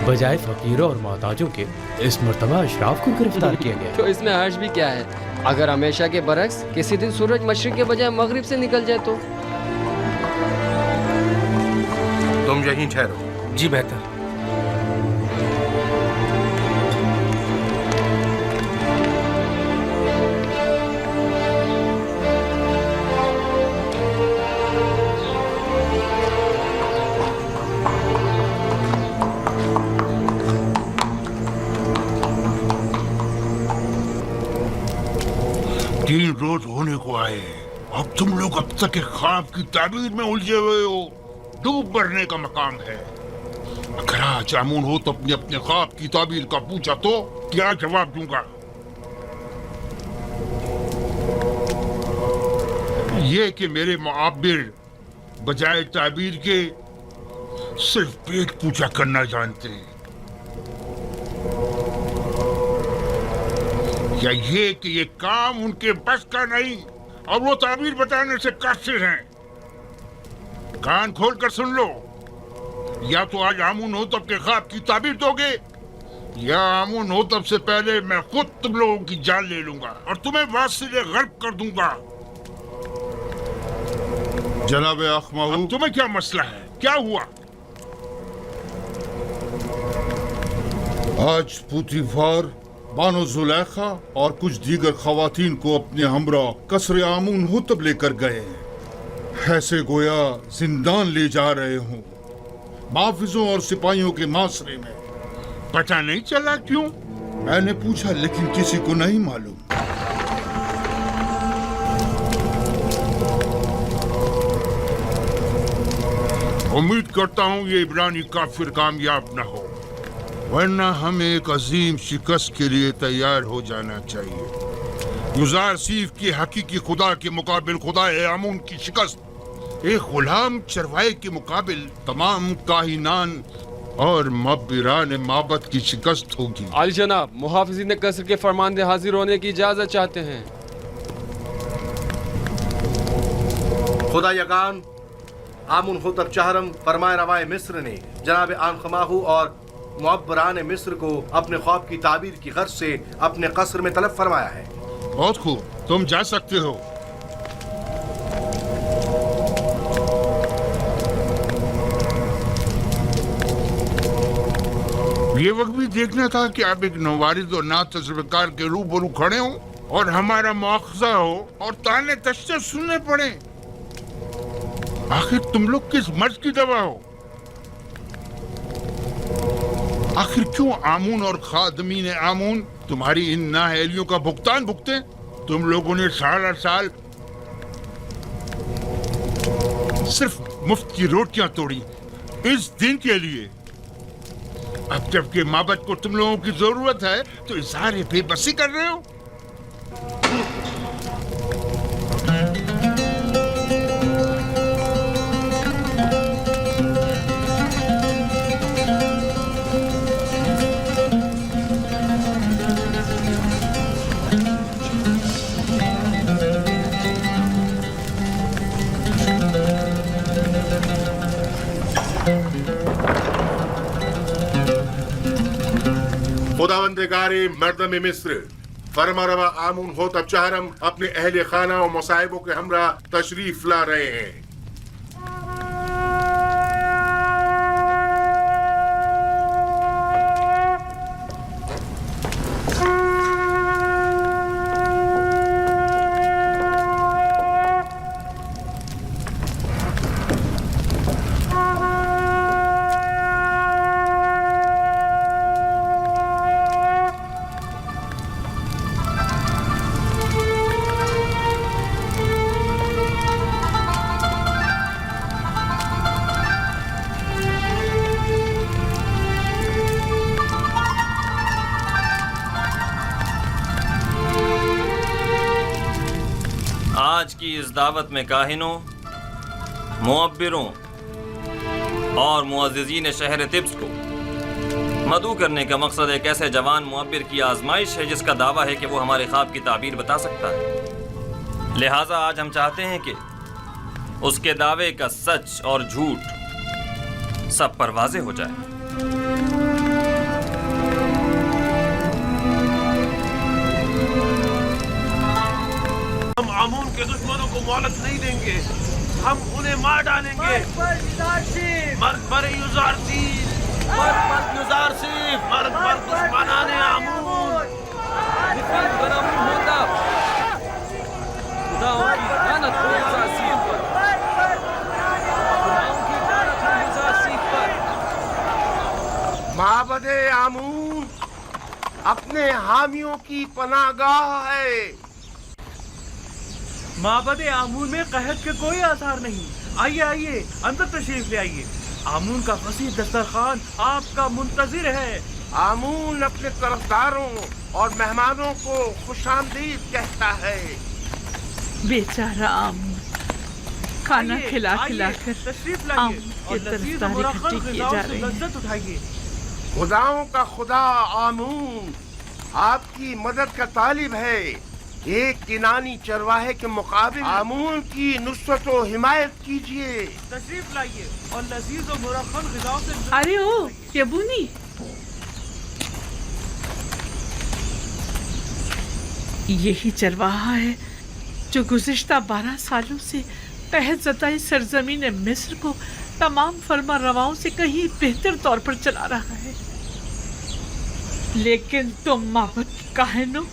S: बजाय फकीरों और मोहताजों के इस मर्तबा अशराफ को गिरफ्तार किया गया।
R: तो इसमें हर्ज भी क्या है? अगर हमेशा के बरक्स किसी दिन सूरज मशरिक के बजाय मगरिब से निकल जाए तो?
C: तुम यहीं ठहरो।
P: जी बेहतर।
A: तीन रोज होने को आए, अब तुम लोग अब तक एक ख्वाब की ताबीर में उलझे हुए हो। डूब मरने का मकाम है। अगर आज आमून हो तो अपने अपने ख्वाब की ताबीर का पूछा तो क्या जवाब दूंगा? ये कि मेरे मुआब्बिर बजाय ताबीर के सिर्फ पेट पूजा करना जानते हैं, या ये कि ये काम उनके बस का नहीं और वो ताबीर बताने से कासिर हैं। कान खोल कर सुन लो, या तो आज आमून हो तब के ख्वाब की ताबीर दोगे, या आमून हो तब से पहले मैं खुद तुम लोगों की जान ले लूंगा और तुम्हें वासिले गर्क कर दूंगा।
D: जनाब अखमाहू,
A: तुम्हें क्या मसला है? क्या हुआ?
D: आज पुतीफार, बानो जुलेखा और कुछ दीगर खवातीन को अपने हमरा कसर आमून हुतब लेकर गए। ऐसे गोया जिंदान ले जा रहे हों, माफिजों और सिपाहियों के मासरे में।
A: पता नहीं चला क्यों?
D: मैंने पूछा लेकिन किसी को नहीं मालूम।
A: उम्मीद करता हूँ ये इब्रानी काफिर कामयाब न हो, वरना हमें एक अजीम शिकस्त के लिए तैयार हो जाना चाहिए। युजार सीफ के हकीकी खुदा के मुकाबिल खुदा आमून की शिकस्त एक गुलाम चरवाहे के मुकाबिल तमाम काहिनान और मब्बिरान माबद की शिकस्त होगी।
R: आली जनाब, मुहाफिज़ीन कसर के फरमानदे हाजिर होने की इजाजत चाहते हैं।
C: खुदा यगान आमुन हुतब चहरम फरमाए रवाए मिस्र ने जनाब आनखमाहू और मुअब्बरान मिस्र को अपने ख्वाब की ताबीर की गर्ज से अपने कसर में तलब फरमाया है।
A: बहुत खूब, तुम जा सकते हो। ये वक्त भी देखना था कि आप एक नवारिद और ना तजुर्बेकार के रूबरू खड़े हो और हमारा मुआखजा हो और ताने तशने सुनने पड़े। आखिर तुम लोग किस मर्ज की दवा हो? आखिर क्यों आमून और खादमीन आमून तुम्हारी इन नाअहलियों का भुगतान भुगते? तुम लोगों ने सारा साल सिर्फ मुफ्त की रोटियां तोड़ी इस दिन के लिए। अब जबकि माबद को तुम लोगों की जरूरत है तो इज़हार बेबसी कर रहे हो।
E: खुदावंदगारे मर्दम मिस्र फरमा रवा आमून हो तब चहरम अपने अहले खाना और मुसाहिबों के हमरा तशरीफ ला रहे हैं।
L: آج کی اس دعوت میں کاہنوں، معبروں اور معززین شہر طبس کو مدعو کرنے کا مقصد ایک ایسے جوان معبر کی آزمائش ہے جس کا دعویٰ ہے کہ وہ ہمارے خواب کی تعبیر بتا سکتا ہے۔ لہٰذا آج ہم چاہتے ہیں کہ اس کے دعوے کا سچ اور جھوٹ سب پر واضح ہو جائے۔
E: ہم آمون کے دشمنوں کو مہلت نہیں دیں گے، ہم انہیں مار ڈالیں گے۔ مرگ بر یوزارسیف، مرگ بر یوزارسیف، مرگ بر دشمنان آمون۔
S: گرم ہوتا خدا ان کی لعنت ہو یوزارسیف پر، خدا ان کی لعنت ہو یوزارسیف پر۔
C: معبد آمون اپنے حامیوں کی پناہ گاہ ہے۔
T: معبد آمون میں قحط کے کوئی آثار نہیں۔ آئیے آئیے، اندر تشریف لے آئیے۔ آمون کا فصیح دسترخوان آپ کا منتظر ہے۔
C: آمون اپنے طرفداروں اور مہمانوں کو خوش آمدید کہتا ہے۔
Q: بیچارہ آمون کھانا کھلا کھلا کر
T: تشریف لائیے
Q: آمون
T: اور
Q: کی
T: لذیذ
Q: طرفداری
T: مرخص
Q: اکٹھی کیے
T: غذاؤں
Q: جا
T: سے
Q: رہے ہیں۔
T: لذت اٹھائیے۔
C: خداؤں کا خدا آمون آپ کی مدد کا طالب ہے۔ ایک کنانی چرواہے کے مقابل آمون کی نصرت و حمایت کیجیے۔
T: تشریف لائیے اور لذیذ و مرخص غذاؤں سے لذت
Q: ارے او یبونی، یہی چرواہا ہے جو گزشتہ 12 سالوں سے قحط زدہ سرزمین مصر کو تمام فرما رواؤں سے کہیں بہتر طور پر چلا رہا ہے، لیکن تم معبد کے کاہنوں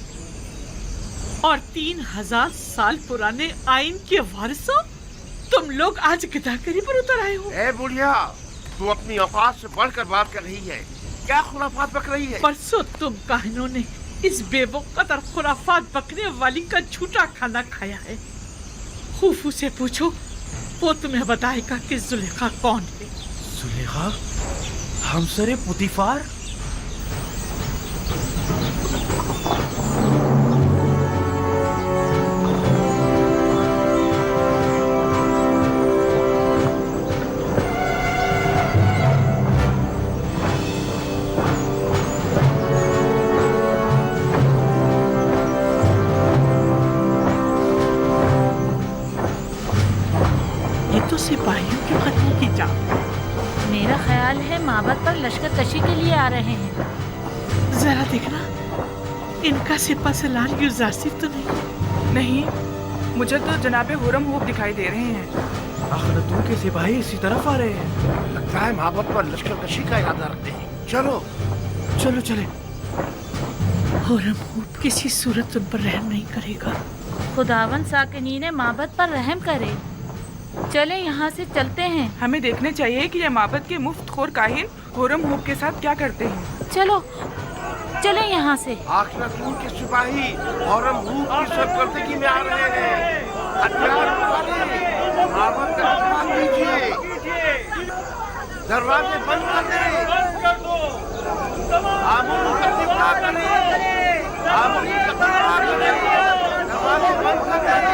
Q: اور 3000 سال پرانے آئین کے وارثوں، تم لوگ آج گداگری پر اتر آئے ہو۔
C: اے بڑھیا، تو اپنی اوقات سے بڑھ کر بات کر رہی ہے، کیا خرافات بک رہی ہے؟
Q: پرسوں تم کاہنوں نے اس بے وقت اور خرافات بکنے والی کا جھوٹا کھانا کھایا ہے۔ خوفو سے پوچھو، وہ تمہیں بتائے گا کہ زلیخا کون ہے۔
T: زلیخا ہمسر پوتیفار؟
Q: سپاہیوں کے قتل کی جان۔
U: میرا خیال ہے معبد پر لشکر کشی کے لیے آ رہے ہیں۔
Q: ذرا دیکھنا، ان کا سپہ سالار یوزارسیف تو نہیں؟
V: نہیں، مجھے تو جناب حرم ہوپ دکھائی دے رہے ہیں۔
T: اخناتون کے سپاہی اسی طرف آ رہے ہیں۔
C: لگتا ہے معبد پر لشکر کشی کا ارادہ رکھتے ہیں۔ چلو
T: چلو چلے۔
Q: حرم ہوپ کسی صورت ان پر رحم نہیں کرے گا۔
U: خداوند ساکنین معبد پر رحم کرے۔ چلیں یہاں سے چلتے ہیں۔
V: ہمیں دیکھنا چاہیے کہ یہ معبد کے مفت خور کاہن حرم ہوپ کے ساتھ کیا کرتے ہیں۔
U: چلو چلیں یہاں سے۔
C: اخناتون کے سپاہی حرم ہوپ کی سرکردگی میں آ رہے ہیں۔ ہتھیار اٹھائیے، معبد کا دفاع کیجیے، دروازے بند کر دیں، آمون کا دفاع کریں، آمون کا دفاع کریں، دروازے بند کر دیں۔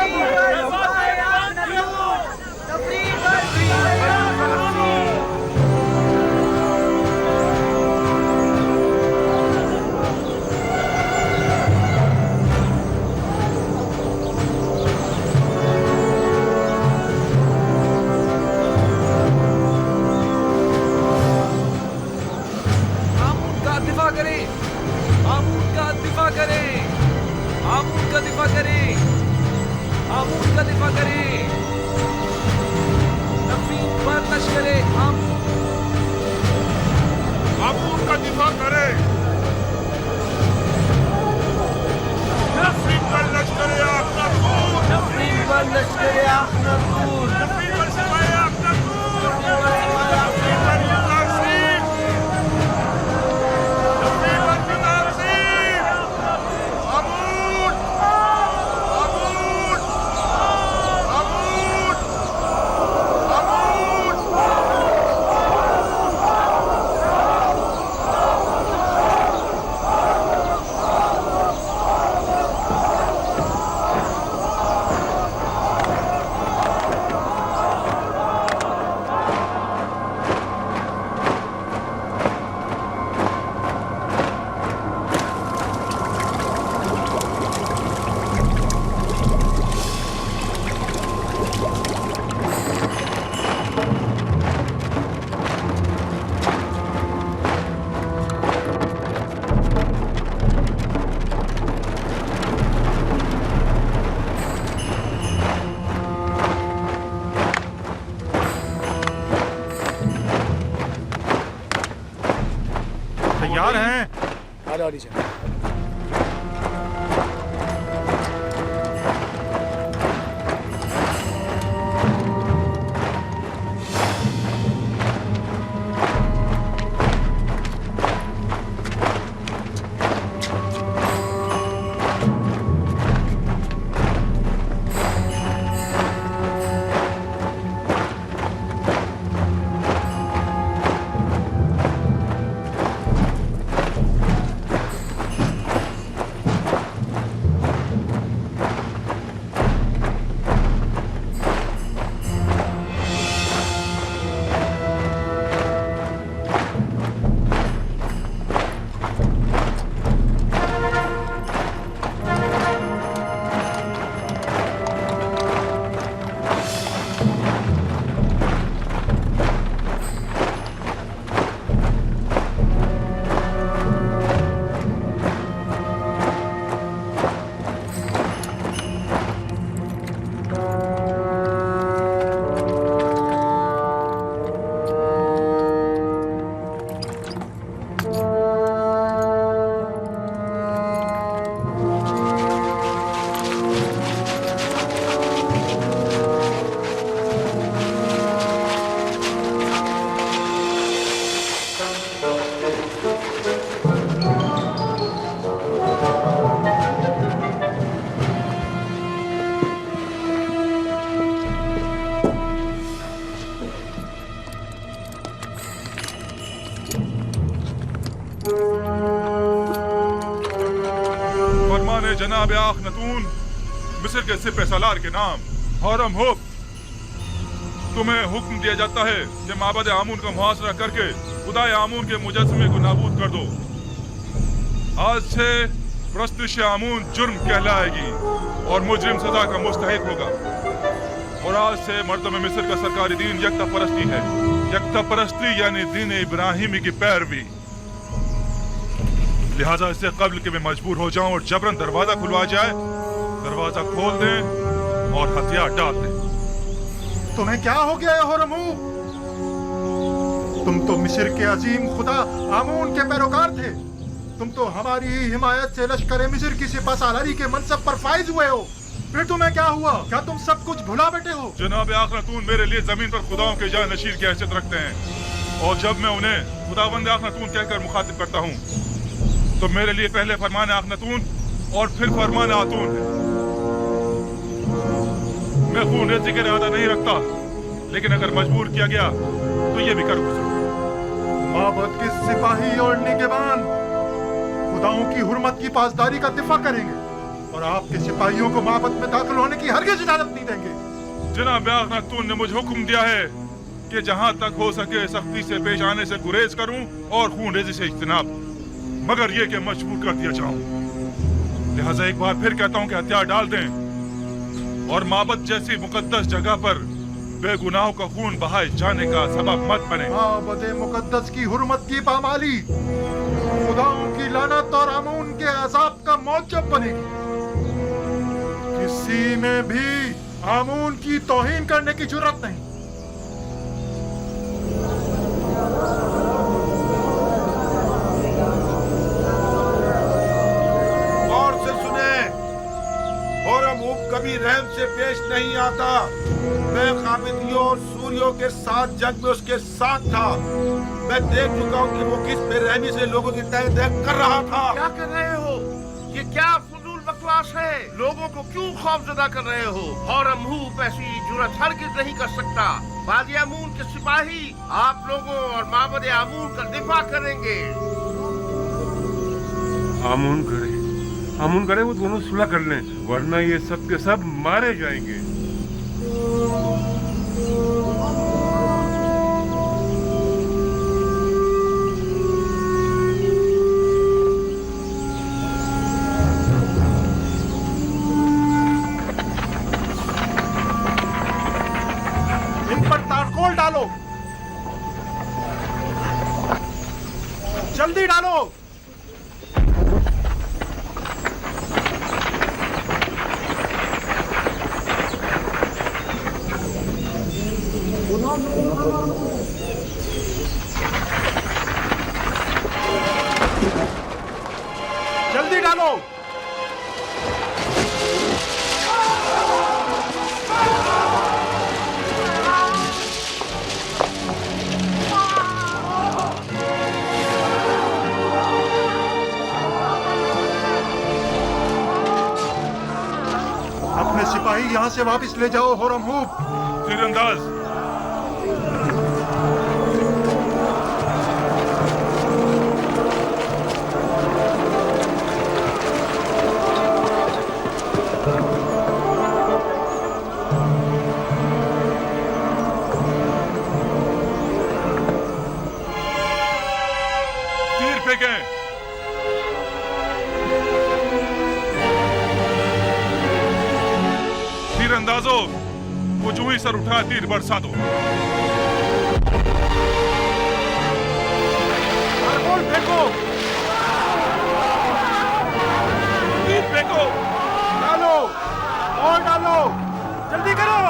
B: عالی جناب۔
K: फरमाने जनाब आखनतून मिस्र के सिपह सालार के नाम हरम हुब, तुम्हें हुक्म दिया जाता है कि माबद आमून का मुहासरा करके खुदाए आमून के मुजस्समे को नाबूद कर दो। आज से प्रस्तुश आमून जुर्म कहलाएगी और मुजरिम सजा का मुस्तहिक होगा। और आज से मर्दम मिस्र का सरकारी दीन यकता परस्ती है। यकता परस्ती यानी दीन इब्राहिमी की पैरवी। लिहाजा इससे कब्ल के मैं मजबूर हो जाऊं और जबरन दरवाजा खुलवा जाए, दरवाजा खोल दें और हथियार डाल दें।
H: तुम्हें क्या हो गया है होरमू? तुम तो मिस्र के अजीम खुदा आमून के पैरोकार थे। तुम तो हमारी ही हिमायत से लश्कर मिस्र की सिपह सालारी के मनसब पर फाइज हुए हो। फिर तुम्हें क्या हुआ? क्या तुम सब कुछ भुला बैठे हो?
K: जनाब आखनतून मेरे लिए जमीन पर खुदाओं के जानशीर की हैसियत रखते हैं और जब मैं उन्हें खुदावंद आखनतून कहकर मुखातिब करता हूँ तो मेरे लिए पहले फरमान आखनतून और फिर फरमान आतून है। मैं खून रेज़ी का इरादा नहीं रखता, लेकिन अगर मजबूर किया गया तो ये भी कर गुजरूं।
H: माबद के सिपाही और निगहबान खुदाओं की हुर्मत की पासदारी का दिफा करेंगे और आपके सिपाहियों को माबद में दाखिल होने की हरगिज़ इजाजत नहीं देंगे।
K: जनाब आखनतून ने मुझे हुक्म दिया है कि जहां तक हो सके सख्ती से पेश आने से गुरेज करूं और खून रेज़ी से इज्तनाब, मगर ये कि मजबूर कर दिया जाऊं। लिहाजा एक बार फिर कहता हूं कि हथियार डाल दें और माबद जैसी मुकद्दस जगह पर बेगुनाहों का खून बहाए जाने का सबब मत बने।
H: माबद मुकद्दस की हुर्मत की पामाली खुदाओं की लानत और आमून के अजाब का मौजब बनेगी। किसी में भी आमून की तौहीन करने की जुर्रत नहीं।
W: और से सुने, होरम हुब कभी रहम से पेश नहीं आता। मैं काबिदियों और सूरियों के साथ जंग में उसके साथ था। मैं देख चुका हूँ कि वो किस बेरहमी से लोगों की तय तय कर रहा था।
E: क्या कर रहे हो? ये क्या फजूल बकवास है? लोगों को क्यों खौफजदा कर रहे हो? होरम हुब ऐसी जुर्रत हरगिज़ नहीं कर सकता। वादी आमून के सिपाही आप लोगों और माबद आमून का दिफा करेंगे।
X: आमून करे वो दोनों सुलह कर लें, वरना ये सब के सब मारे जाएंगे।
H: इन पर तारकोल डालो, जल्दी डालो। सिपाही यहाँ से वापस ले जाओ होरम हुप।
K: तीरंदाज तीर फेंकें। तीरंदाजों वो जो ही सर उठा तीर बरसा दो।
W: कारगोल फेंको,
K: तीर फेंको।
W: डालो और डालो, जल्दी करो।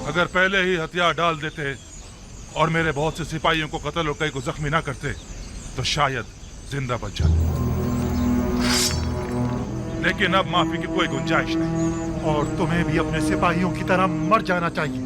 K: अगर पहले ही हथियार डाल देते और मेरे बहुत से सिपाहियों को कत्ल और कई को जख्मी ना करते तो शायद जिंदा बच जाते, लेकिन अब माफी की कोई गुंजाइश नहीं।
H: और तुम्हें भी अपने सिपाहियों की तरह मर जाना चाहिए।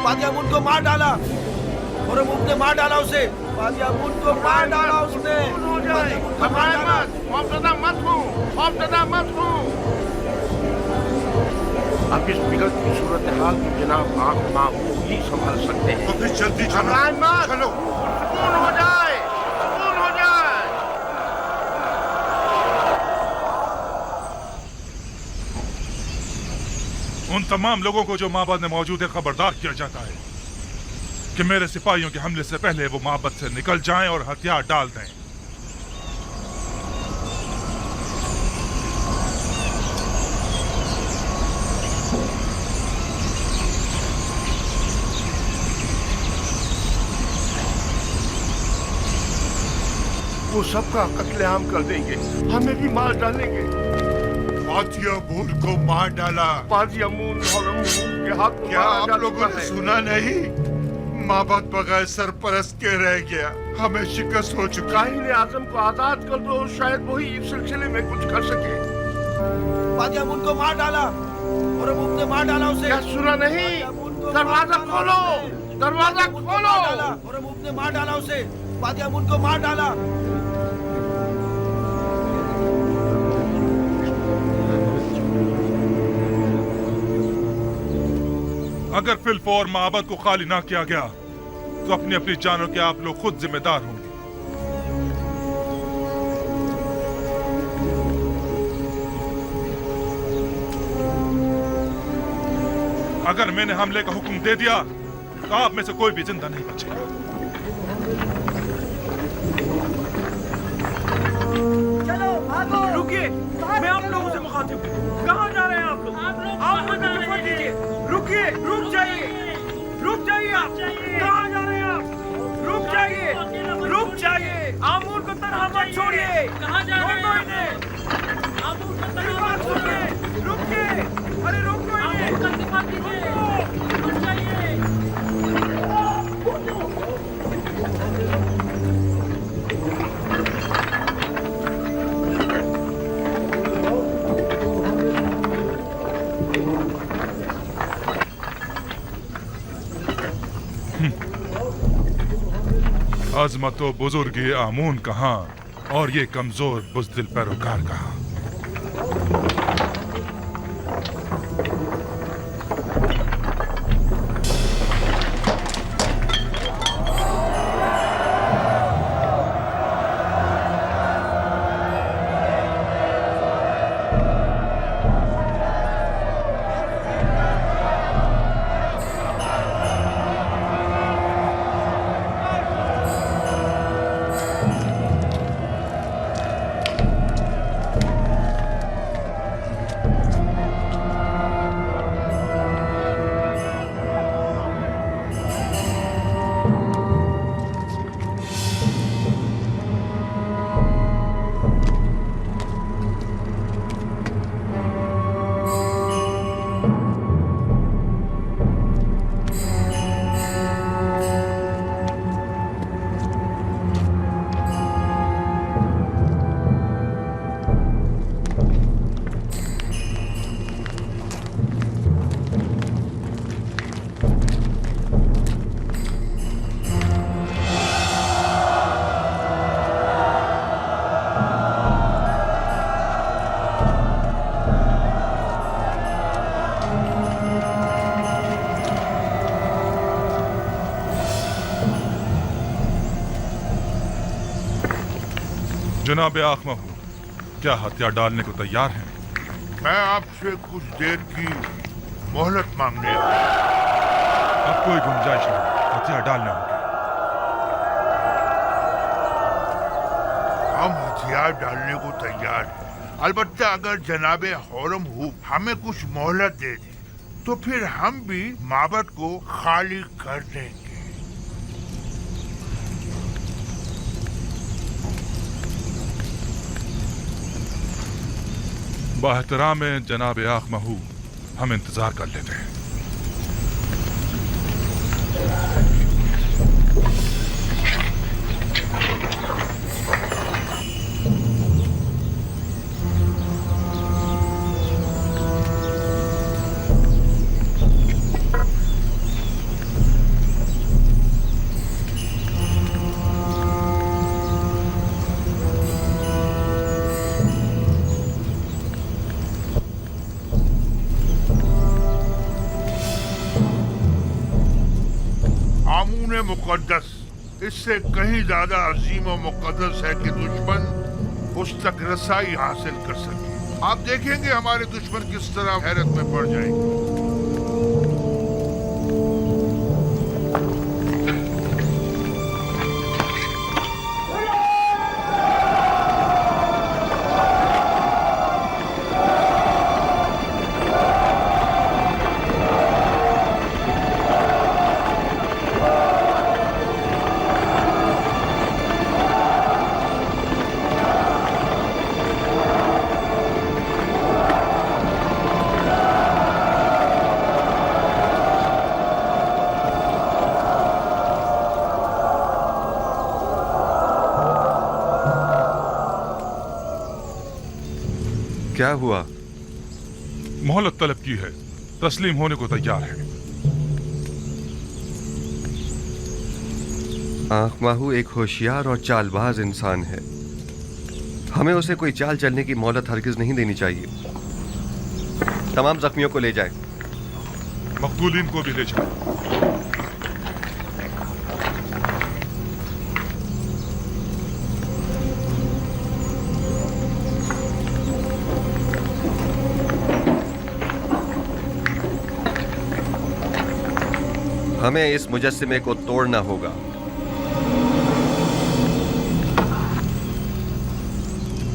E: पादी अमून को मार डाला खुरम ने मार डाला उसे पादी अमून को मार डाला उसने हो जाए घबराए मत खौफजदा मत हो अब इस बिगड़ की सूरत हाल को जनाब आंख माहू ही संभाल सकते हैं
A: तो फिर जल्दी
E: घबराए मत
A: चलो
E: सुकून हो जाए
K: उन तमाम लोगों को जो माबद में मौजूद है खबरदार किया जाता है कि मेरे सिपाहियों के हमले से पहले वो माबद से निकल जाएं और हथियार डाल दें।
W: वो सबका कत्लेआम कर देंगे, हमें भी मार डालेंगे।
A: पादी अमून को मार डाला।
W: पादी अमून हरम के हाथ
A: क्या आप लोगों ने सुना नहीं? माबद बगैर सरपरस्त के रह गया, हमें शिकस्त हो चुकी।
W: काहिन आजम को आजाद कर दो, शायद वही इस सिलसिले में कुछ कर सके।
E: पादी अमून को मार डाला हरम ने मार डाला उसे।
W: क्या सुना नहीं? दरवाजा खोलो, दरवाजा खोलो।
E: हरम ने मार डाला उसे। पादी अमून को मार डाला।
K: अगर फिलफौर माबद को खाली ना किया गया तो अपनी अपनी जानों के आप लोग खुद जिम्मेदार होंगे। अगर मैंने हमले का हुक्म दे दिया तो आप में से कोई भी जिंदा नहीं बचेगा।
T: चलो भागो। रुकिए, मैं आप लोगों से मुखातिब हूँ। कहाँ जा रहे हैं आप लोग? आप मुझे खबर दीजिए। रुकिए, रुक जाइए आप। कहाँ जा रहे हैं आप? रुक जाइए। आमूर को तरह मत छोड़िए। कहाँ जा रहे हैं? आमूर को तरह मत छोड़िए। रुकिए, अरे रोको इन्हें। आमूर का दिफा कीजिए। रुक जाइए।
K: अजमत व बुजुर्ग आमून कहाँ और ये कमजोर बुज़दिल पैरोकार कहाँ? जनाब आखमहू, क्या हथियार डालने को तैयार हैं?
A: मैं आपसे कुछ देर की मोहलत मांगने आया।
K: अब कोई गुंजाइश नहीं, हथियार डालने होंगे।
A: हम हथियार डालने को तैयार हैं, अलबत्ता अगर जनाबे हौरम हूब हमें कुछ मोहलत दे दे तो फिर हम भी माबद को खाली कर देंगे।
K: बाहतराम जनाब आखमहू, हम इंतजार कर लेते हैं।
A: आमून मुकद्दस इससे कहीं ज्यादा अजीम और मुकद्दस है कि दुश्मन उस तक रसाई हासिल कर सके। आप देखेंगे हमारे दुश्मन किस तरह हैरत में पड़ जाएंगे।
C: क्या हुआ?
K: मोहलत तलब की है, तस्लीम होने को तैयार है।
C: आंख माहू एक होशियार और चालबाज इंसान है। हमें उसे कोई चाल चलने की मोहलत हरगिज नहीं देनी चाहिए। तमाम जख्मियों को ले जाएं।
K: मकतूलीन को भी ले जाएं।
C: हमें इस मुजस्सिमे को तोड़ना होगा।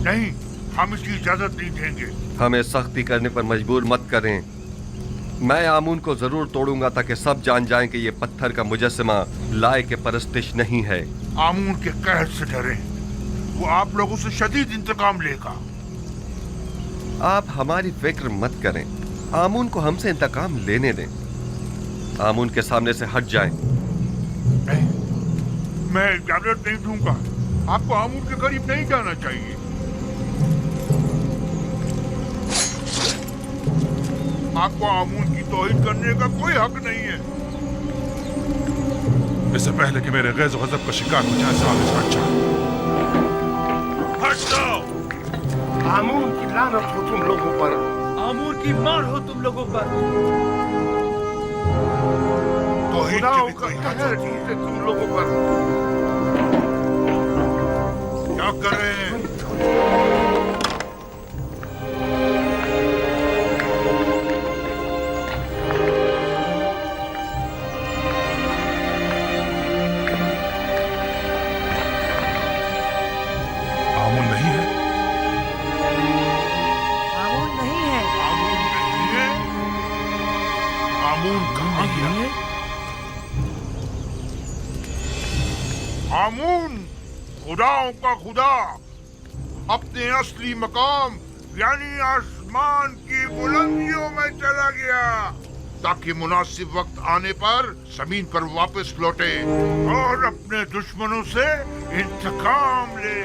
A: नहीं, हम इसकी इजाजत नहीं देंगे।
C: हमें सख्ती करने पर मजबूर मत करें। मैं आमून को जरूर तोड़ूंगा ताकि सब जान जाएं कि ये पत्थर का मुजस्सिमा लाए के परस्तिश नहीं है।
A: आमून के कहर से डरें, वो आप लोगों से शदीद इंतकाम लेगा।
C: आप हमारी फिक्र मत करें, आमून को हमसे इंतकाम लेने दें। आमून के सामने से हट जाएं।
A: नहीं, मैं इजाजत नहीं दूंगा। आपको आमून के करीब नहीं जाना चाहिए। आपको आमून की तौहीद करने का कोई हक नहीं है।
K: इससे पहले कि मेरे गैज़ और गज़ब का शिकार हो जाए, साहब इसका अच्छा
A: हट जाओ।
W: आमून की लानत हो तुम लोगों पर।
F: आमून की मार हो तुम लोगों पर।
W: खुदाओं का कहर है तुम लोगों पर।
A: क्या कर रहे हैं?
K: आमून नहीं है।
F: आमून नहीं है।
A: आमून नहीं है। आमून कहाँ गया? आमून खुदाओं का खुदा अपने असली मकाम यानी आसमान की बुलंदियों में चला गया ताकि मुनासिब वक्त आने पर जमीन पर वापस लौटे और अपने दुश्मनों से इंतकाम ले।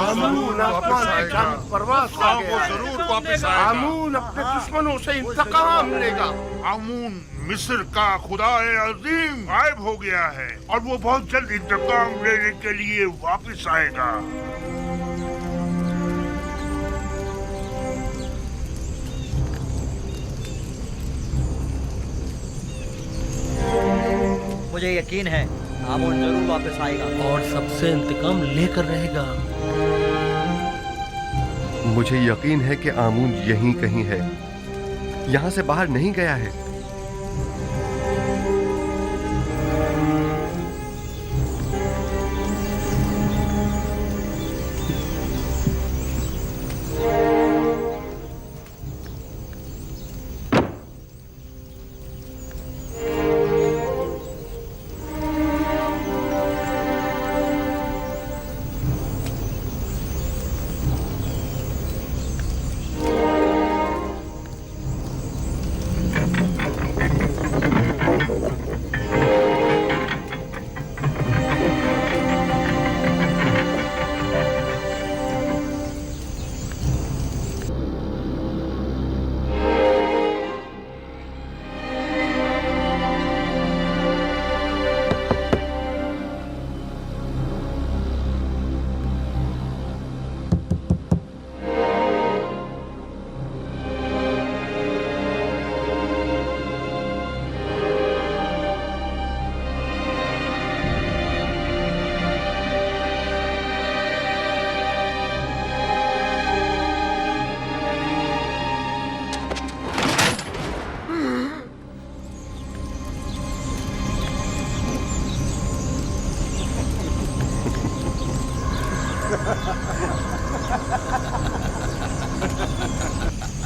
W: आमून आसमान की जानब परवाज़ कर गया।
A: वो जरूर वापस आएगा।
W: आमून अपने दुश्मनों से इंतकाम लेगा।
A: आमून मिस्र का खुदाए अजीम गायब हो गया है और वो बहुत जल्द इंतकाम लेने के लिए वापस आएगा।
F: मुझे यकीन है आमून जरूर वापस आएगा
E: और सबसे इंतकाम लेकर रहेगा।
C: मुझे यकीन है कि आमून यहीं कहीं है, यहाँ से बाहर नहीं गया है।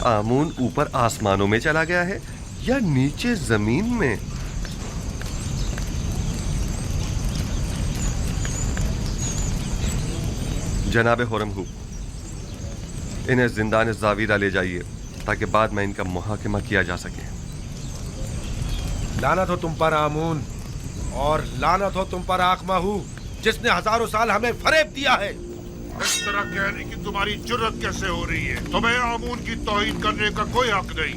C: आमून ऊपर आसमानों में चला गया है या नीचे जमीन में? जनाब हुरमहूब, इन्हें जिंदान जावीरा ले जाइए ताकि बाद में इनका मुहाकिमा किया जा सके।
W: लानत हो तुम पर आमून, और लानत हो तुम पर आखमाहू, जिसने हजारों साल हमें फरेब दिया है।
D: इस तरह कहने की तुम्हारी जुर्रत कैसे हो रही है? तुम्हें आमून की तौहीन करने का कोई हक नहीं।